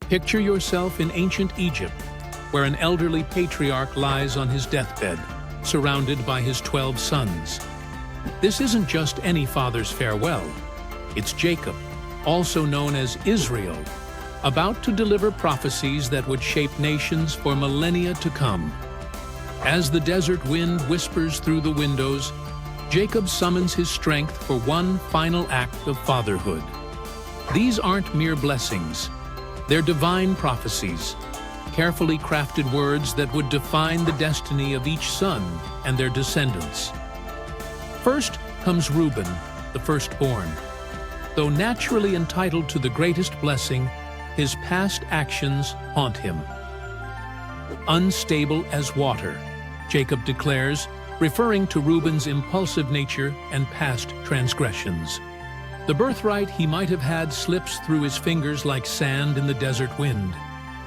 Picture yourself in ancient Egypt, where an elderly patriarch lies on his deathbed, surrounded by his 12 sons. This isn't just any father's farewell. It's Jacob, also known as Israel, about to deliver prophecies that would shape nations for millennia to come. As the desert wind whispers through the windows, Jacob summons his strength for one final act of fatherhood. These aren't mere blessings. They're divine prophecies, carefully crafted words that would define the destiny of each son and their descendants. First comes Reuben, the firstborn. Though naturally entitled to the greatest blessing, his past actions haunt him. Unstable as water, Jacob declares, referring to Reuben's impulsive nature and past transgressions. The birthright he might have had slips through his fingers like sand in the desert wind.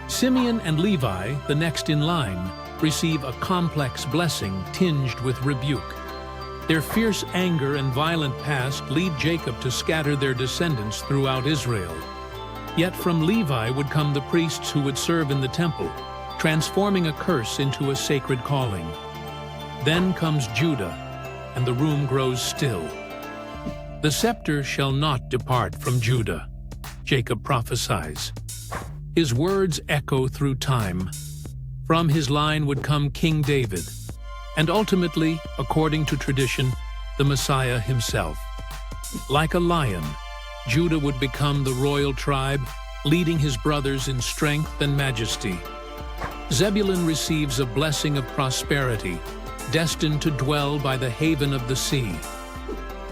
Simeon and Levi, the next in line, receive a complex blessing tinged with rebuke. Their fierce anger and violent past lead Jacob to scatter their descendants throughout Israel. Yet from Levi would come the priests who would serve in the temple, transforming a curse into a sacred calling. Then comes Judah, and the room grows still. The scepter shall not depart from Judah, Jacob prophesies. His words echo through time. From his line would come King David, and ultimately, according to tradition, the Messiah himself. Like a lion, Judah would become the royal tribe, leading his brothers in strength and majesty. Zebulun receives a blessing of prosperity, destined to dwell by the haven of the sea.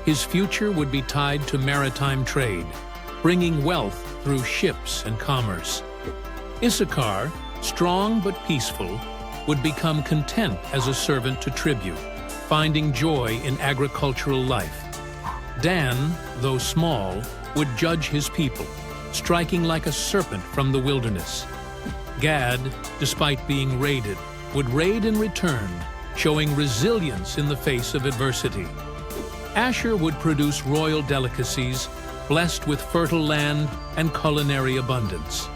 His future would be tied to maritime trade, bringing wealth through ships and commerce. Issachar, strong but peaceful, would become content as a servant to tribute, finding joy in agricultural life. Dan, though small, would judge his people, striking like a serpent from the wilderness. Gad, despite being raided, would raid in return, showing resilience in the face of adversity. Asher would produce royal delicacies, blessed with fertile land and culinary abundance.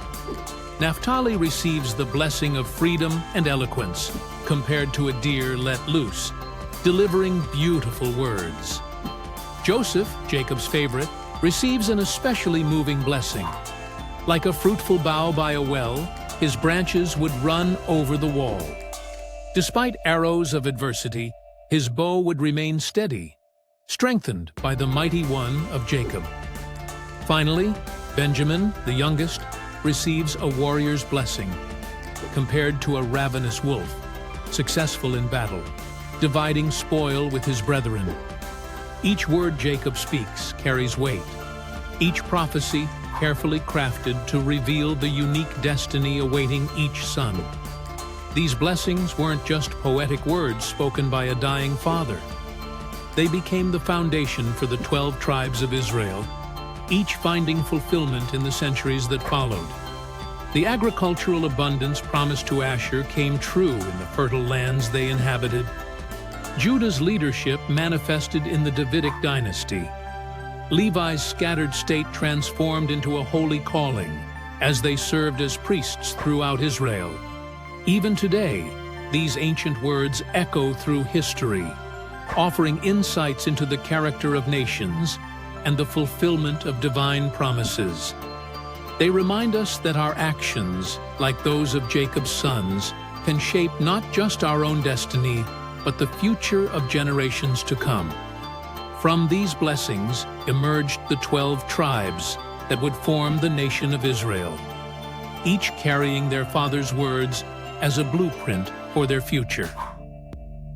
Naphtali receives the blessing of freedom and eloquence, compared to a deer let loose, delivering beautiful words. Joseph, Jacob's favorite, receives an especially moving blessing. Like a fruitful bough by a well, his branches would run over the wall. Despite arrows of adversity, his bow would remain steady, strengthened by the mighty one of Jacob. Finally, Benjamin, the youngest, receives a warrior's blessing, compared to a ravenous wolf, successful in battle, dividing spoil with his brethren. Each word Jacob speaks carries weight, each prophecy carefully crafted to reveal the unique destiny awaiting each son. These blessings weren't just poetic words spoken by a dying father. They became the foundation for the 12 tribes of Israel, each finding fulfillment in the centuries that followed. The agricultural abundance promised to Asher came true in the fertile lands they inhabited. Judah's leadership manifested in the Davidic dynasty. Levi's scattered state transformed into a holy calling as they served as priests throughout Israel. Even today, these ancient words echo through history, offering insights into the character of nations and the fulfillment of divine promises. They remind us that our actions, like those of Jacob's sons, can shape not just our own destiny, but the future of generations to come. From these blessings emerged the 12 tribes that would form the nation of Israel, each carrying their father's words as a blueprint for their future.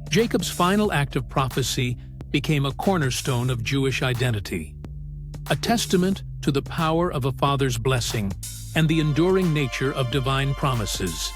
Jacob's final act of prophecy became a cornerstone of Jewish identity, a testament to the power of a father's blessing and the enduring nature of divine promises.